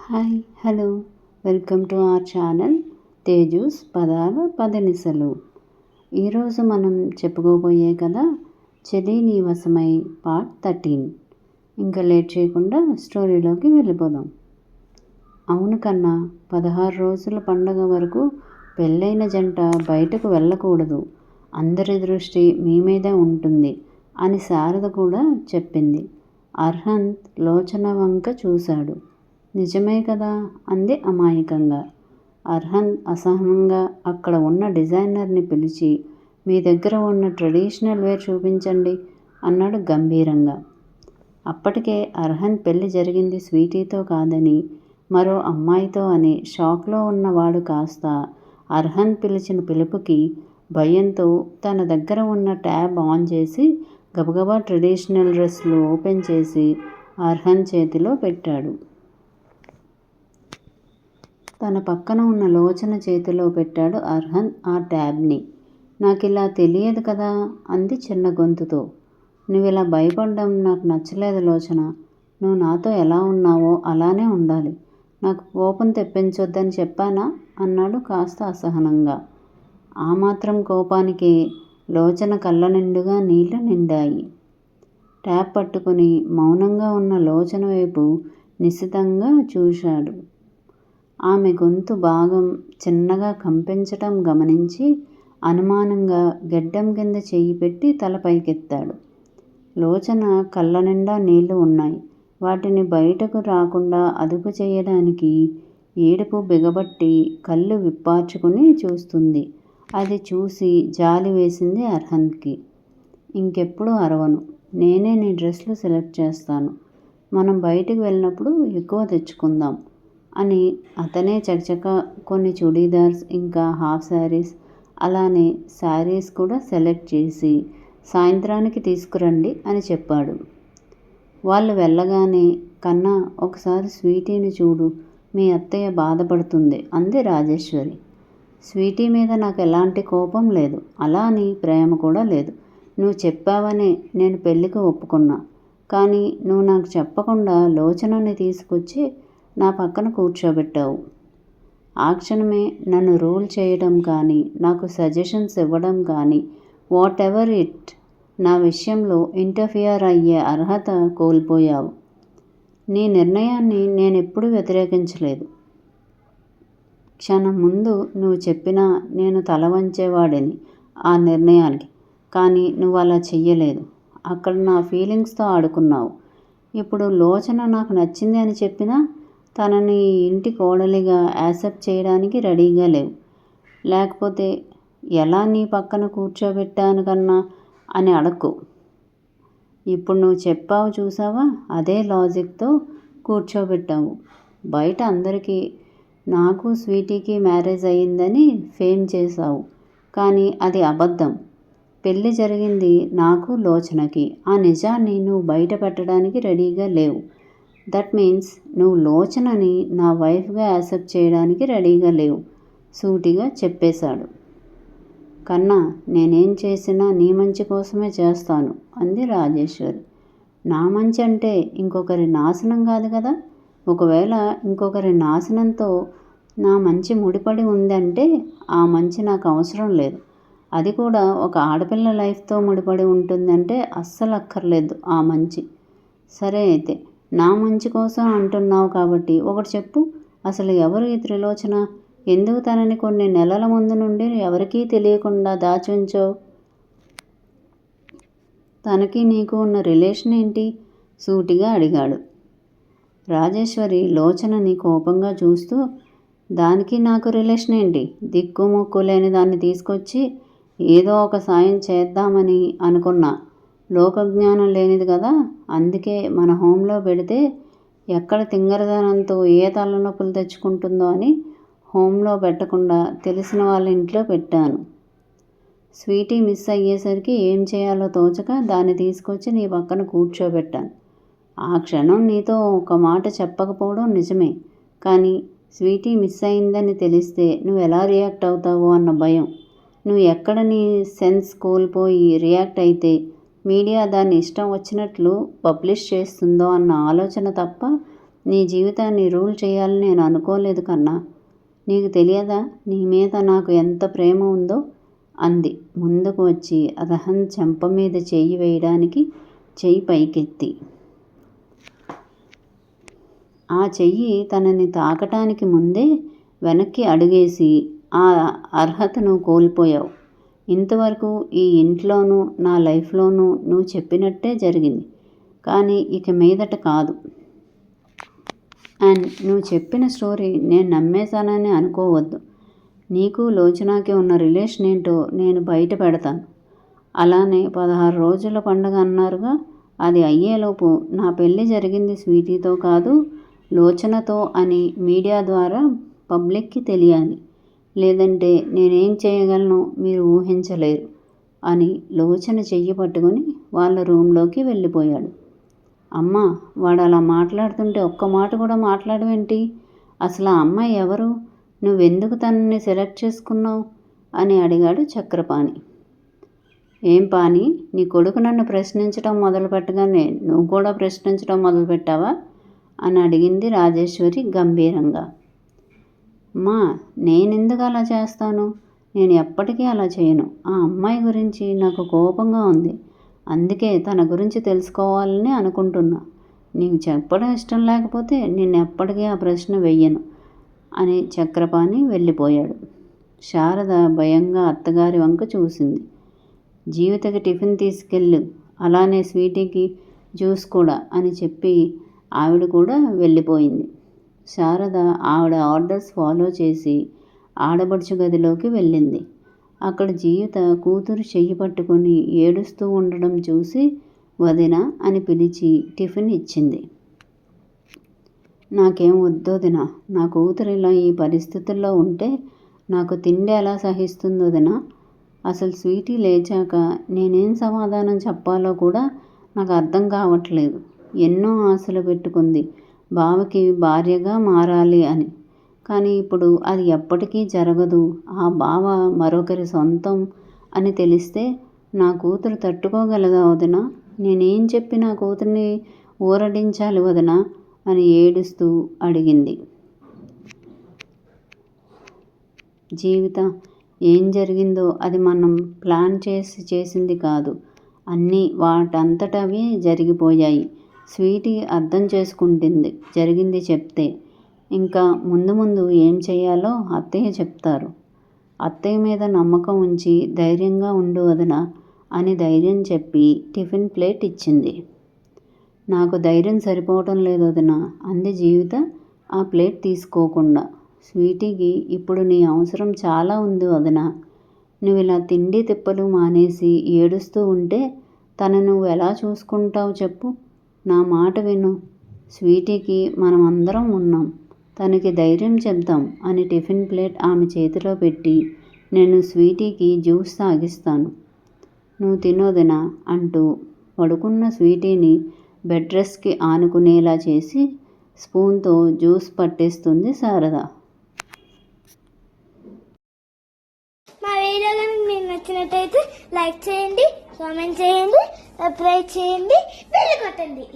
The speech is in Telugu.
Hi hello welcome to our channel Teju's పదాల పదనిసలు. ఈరోజు మనం చెప్పుకోబోయే కథ చెలి నీ వశమై పార్ట్ 13. ఇంకా లేట్ చేయకుండా స్టోరీలోకి వెళ్ళిపోదాం. అవును కన్నా, 16 రోజుల పండగ వరకు పెళ్ళైన జంట బయటకు వెళ్ళకూడదు, అందరి దృష్టి మీ మీదే ఉంటుంది అని శారద కూడా చెప్పింది. అర్హంత్ లోచన వంక చూశాడు. నిజమే కదా అంది అమాయకంగా. అర్హంత్ అసహనంగా అక్కడ ఉన్న డిజైనర్ని పిలిచి, మీ దగ్గర ఉన్న ట్రెడిషనల్ వేర్ చూపించండి అన్నాడు గంభీరంగా. అప్పటికే అర్హంత్ పెళ్లి జరిగింది స్వీటీతో కాదని, మరో అమ్మాయితో అని షాక్లో ఉన్నవాడు కాస్త అర్హంత్ పిలిచిన పిలుపుకి భయంతో తన దగ్గర ఉన్న ట్యాబ్ ఆన్ చేసి గబగబా ట్రెడిషనల్ డ్రెస్లు ఓపెన్ చేసి అర్హంత్ చేతిలో పెట్టాడు. తన పక్కన ఉన్న లోచన చేతిలో పెట్టాడు అర్హంత్ ఆ ట్యాబ్ని. నాకిలా తెలియదు కదా అంది చిన్న గొంతుతో. నువ్విలా భయపడ్డం నాకు నచ్చలేదు లోచన. నువ్వు నాతో ఎలా ఉన్నావో అలానే ఉండాలి. నాకు కోపం తెప్పించొద్దని చెప్పానా అన్నాడు కాస్త అసహనంగా. ఆ మాత్రం కోపానికి లోచన కళ్ళ నిండుగా నీళ్లు నిండాయి. ట్యాబ్ పట్టుకుని మౌనంగా ఉన్న లోచన వైపు నిశితంగా చూశాడు. ఆమె గొంతు భాగం చిన్నగా కంపించటం గమనించి అనుమానంగా గెడ్డం కింద చెయ్యి పెట్టి తల పైకెత్తాడు. లోచన కళ్ళ నిండా నీళ్లు ఉన్నాయి. వాటిని బయటకు రాకుండా అదుపు చేయడానికి ఏడుపు బిగబట్టి కళ్ళు విప్పార్చుకుని చూస్తుంది. అది చూసి జాలి వేసింది అర్హంత్కి. ఇంకెప్పుడు అరవను, నేనే నీ డ్రెస్లు సెలెక్ట్ చేస్తాను. మనం బయటికి వెళ్ళినప్పుడు ఎక్కువ తెచ్చుకుందాం అని అతనే చకచక కొన్ని చుడీదార్స్ ఇంకా హాఫ్ శారీస్ అలానే శారీస్ కూడా సెలెక్ట్ చేసి సాయంత్రానికి తీసుకురండి అని చెప్పాడు. వాళ్ళు వెళ్ళగానే, కన్నా ఒకసారి స్వీటీని చూడు, మీ అత్తయ్య బాధపడుతుంది అంది రాజేశ్వరి. స్వీటీ మీద నాకు ఎలాంటి కోపం లేదు, అలా అని ప్రేమ కూడా లేదు. నువ్వు చెప్పావనే నేను పెళ్ళికి ఒప్పుకున్నా. కానీ నువ్వు నాకు చెప్పకుండా లోచనని తీసుకొచ్చి నా పక్కన కూర్చోబెట్టావు. ఆ క్షణమే నన్ను రూల్ చేయడం కానీ, నాకు సజెషన్స్ ఇవ్వడం కానీ, వాట్ ఎవర్ ఇట్, నా విషయంలో ఇంటర్ఫియర్ అయ్యే అర్హత కోల్పోయావు. నీ నిర్ణయాన్ని నేనెప్పుడూ వ్యతిరేకించలేదు. క్షణం ముందు నువ్వు చెప్పినా నేను తల వంచేవాడిని ఆ నిర్ణయానికి. కానీ నువ్వు అలా చెయ్యలేదు. అక్కడ నా ఫీలింగ్స్తో ఆడుకున్నావు. ఇప్పుడు లోచన నాకు నచ్చింది అని చెప్పినా తనని ఇంటి కోడలిగా యాక్సెప్ట్ చేయడానికి రెడీగా లేవు. లేకపోతే ఎలా నీ పక్కన కూర్చోబెట్టాను కన్నా అని అడక్కు. ఇప్పుడు నువ్వు చెప్పావు చూసావా, అదే లాజిక్తో కూర్చోబెట్టావు. బయట అందరికీ నాకు స్వీటీకి మ్యారేజ్ అయ్యిందని ఫేమ్ చేశావు. కానీ అది అబద్ధం. పెళ్ళి జరిగింది నాకు లోచనకి. ఆ నిజాన్ని నువ్వు బయట పెట్టడానికి రెడీగా లేవు. దట్ మీన్స్ నువ్వు లోచనని నా వైఫ్గా యాక్సెప్ట్ చేయడానికి రెడీగా లేవు సూటిగా చెప్పేశాడు. కన్నా, నేనేం చేసినా నీ మంచి కోసమే చేస్తాను అంది రాజేశ్వరి. నా మంచి అంటే ఇంకొకరి నాశనం కాదు కదా. ఒకవేళ ఇంకొకరి నాశనంతో నా మంచి ముడిపడి ఉందంటే ఆ మంచి నాకు అవసరం లేదు. అది కూడా ఒక ఆడపిల్ల లైఫ్తో ముడిపడి ఉంటుందంటే అస్సలు అక్కర్లేదు ఆ మంచి. సరే అయితే నా మంచి కోసం అంటున్నావు కాబట్టి ఒకటి చెప్పు, అసలు ఎవరు ఈ త్రిలోచన? ఎందుకు తనని కొన్ని నెలల ముందు నుండి ఎవరికీ తెలియకుండా దాచి ఉంచావు? తనకి నీకు ఉన్న రిలేషన్ ఏంటి సూటిగా అడిగాడు. రాజేశ్వరి లోచనని కోపంగా చూస్తూ, దానికి నాకు రిలేషన్ ఏంటి? దిక్కు మొక్కు లేని దాన్ని తీసుకొచ్చి ఏదో ఒక సాయం చేద్దామని అనుకున్నా. లోకజ్ఞానం లేనిది కదా, అందుకే మన హోంలో పెడితే ఎక్కడ తింగరదనంతో ఏ తలనొప్పులు తెచ్చుకుంటుందో అని హోంలో పెట్టకుండా తెలిసిన వాళ్ళ ఇంట్లో పెట్టాను. స్వీటీ మిస్ అయ్యేసరికి ఏం చేయాలో తోచక దాన్ని తీసుకొచ్చి నీ పక్కన కూర్చోబెట్టాను. ఆ క్షణం నీతో ఒక మాట చెప్పకపోవడం నిజమే. కానీ స్వీటీ మిస్ అయిందని తెలిస్తే నువ్వు ఎలా రియాక్ట్ అవుతావో అన్న భయం. నువ్వు ఎక్కడ నీ సెన్స్ కోల్పోయి రియాక్ట్ అయితే మీడియా దాన్ని ఇష్టం వచ్చినట్లు పబ్లిష్ చేస్తుందో అన్న ఆలోచన తప్ప నీ జీవితాన్ని రూల్ చేయాలని నేను అనుకోలేదు కన్నా. నీకు తెలియదా నీ మీద నాకు ఎంత ప్రేమ ఉందో అంది ముందుకు వచ్చి అర్హన్ చెంప మీద చెయ్యి వేయడానికి చెయ్యి పైకెత్తి. ఆ చెయ్యి తనని తాకటానికి ముందే వెనక్కి అడుగేసి ఆ అర్హతను కోల్పోయావు. ఇంతవరకు ఈ ఇంట్లోనూ నా లైఫ్లోనూ నువ్వు చెప్పినట్టే జరిగింది. కానీ ఇక మీదట కాదు. అండ్ నువ్వు చెప్పిన స్టోరీ నేను నమ్మేశానని అనుకోవద్దు. నీకు లోచనాకి ఉన్న రిలేషన్ ఏంటో నేను బయట పెడతాను. అలానే 16 రోజుల పండుగ అన్నారుగా, అది అయ్యేలోపు నా పెళ్ళి జరిగింది స్వీటీతో కాదు లోచనతో అని మీడియా ద్వారా పబ్లిక్కి తెలియాలి. లేదంటే నేనేం చేయగలను మీరు ఊహించలేరు అని లోచన చెయ్యి పట్టుకొని వాళ్ళ రూంలోకి వెళ్ళిపోయాడు. అమ్మా, వాడు అలా మాట్లాడుతుంటే ఒక్క మాట కూడా మాట్లాడవేంటి? అసలు ఆ అమ్మాయి ఎవరు? నువ్వెందుకు తనని సెలెక్ట్ చేసుకున్నావు అని అడిగాడు చక్రపాణి. ఏం పాని, నీ కొడుకు నన్ను ప్రశ్నించడం మొదలుపెట్టగానే నువ్వు కూడా ప్రశ్నించడం మొదలుపెట్టావా అని అడిగింది రాజేశ్వరి గంభీరంగా. అమ్మా, నేనెందుకు అలా చేస్తాను? నేను ఎప్పటికీ అలా చేయను. ఆ అమ్మాయి గురించి నాకు కోపంగా ఉంది. అందుకే తన గురించి తెలుసుకోవాలని అనుకుంటున్నా. నీకు చెప్పడం ఇష్టం లేకపోతే నిన్నెప్పటికీ ఆ ప్రశ్న వెయ్యను అని చక్రపాణి వెళ్ళిపోయాడు. శారద భయంగా అత్తగారి వంక చూసింది. జీవితకి టిఫిన్ తీసుకెళ్ళు, అలానే స్వీటీకి జ్యూస్ కూడా అని చెప్పి ఆవిడ కూడా వెళ్ళిపోయింది. శారద ఆవిడ ఆర్డర్స్ ఫాలో చేసి ఆడపడుచు గదిలోకి వెళ్ళింది. అక్కడ జీవిత కూతురు చెయ్యి పట్టుకొని ఏడుస్తూ ఉండడం చూసి వదిన అని పిలిచి టిఫిన్ ఇచ్చింది. నాకేం వద్దొదినా, నా కూతురు ఇలా ఈ పరిస్థితుల్లో ఉంటే నాకు తిండి ఎలా సహిస్తుంది వదినా? అసలు స్వీటీ లేచాక నేనేం సమాధానం చెప్పాలో కూడా నాకు అర్థం కావట్లేదు. ఎన్నో ఆశలు పెట్టుకుంది బావకి భార్యగా మారాలి అని. కానీ ఇప్పుడు అది ఎప్పటికీ జరగదు. ఆ బావ మరొకరి సొంతం అని తెలిస్తే నా కూతురు తట్టుకోగలదా వదినా? నేనేం చెప్పి నా కూతుర్ని ఊరడించాలి వదినా అని ఏడుస్తూ అడిగింది. జీవిత, ఏం జరిగిందో అది మనం ప్లాన్ చేసింది కాదు. అన్నీ వాటంతటవే జరిగిపోయాయి. స్వీటీ అర్థం చేసుకుంటుంది జరిగింది చెప్తే. ఇంకా ముందు ముందు ఏం చేయాలో అత్తయ్య చెప్తారు. అత్తయ్య మీద నమ్మకం ఉంచి ధైర్యంగా ఉండు వదినా అని ధైర్యం చెప్పి టిఫిన్ ప్లేట్ ఇచ్చింది. నాకు ధైర్యం సరిపోవటం లేదు వదినా అంది జీవిత ఆ ప్లేట్ తీసుకోకుండా. స్వీటీకి ఇప్పుడు నీ అవసరం చాలా ఉంది వదినా. నువ్వు ఇలా తిండి తిప్పలు మానేసి ఏడుస్తూ ఉంటే తను నువ్వు ఎలా చూసుకుంటావు చెప్పు? నా మాట విను. స్వీటీకి మనం అందరం ఉన్నాం. తనకి ధైర్యం చెప్దాం అని టిఫిన్ ప్లేట్ ఆమె చేతిలో పెట్టి నేను స్వీటీకి జ్యూస్ తాగిస్తాను, నువ్వు తినొదినా అంటూ పడుకున్న స్వీటీని బెడ్ రెస్ట్కి ఆనుకునేలా చేసి స్పూన్తో జ్యూస్ పట్టేస్తుంది శారద. మా వీడియో కనుక మీకు నచ్చినట్టయితే లైక్ చేయండి, కామెంట్ చేయండి, సబ్స్క్రైబ్ చేయండి, బెల్ కొట్టండి.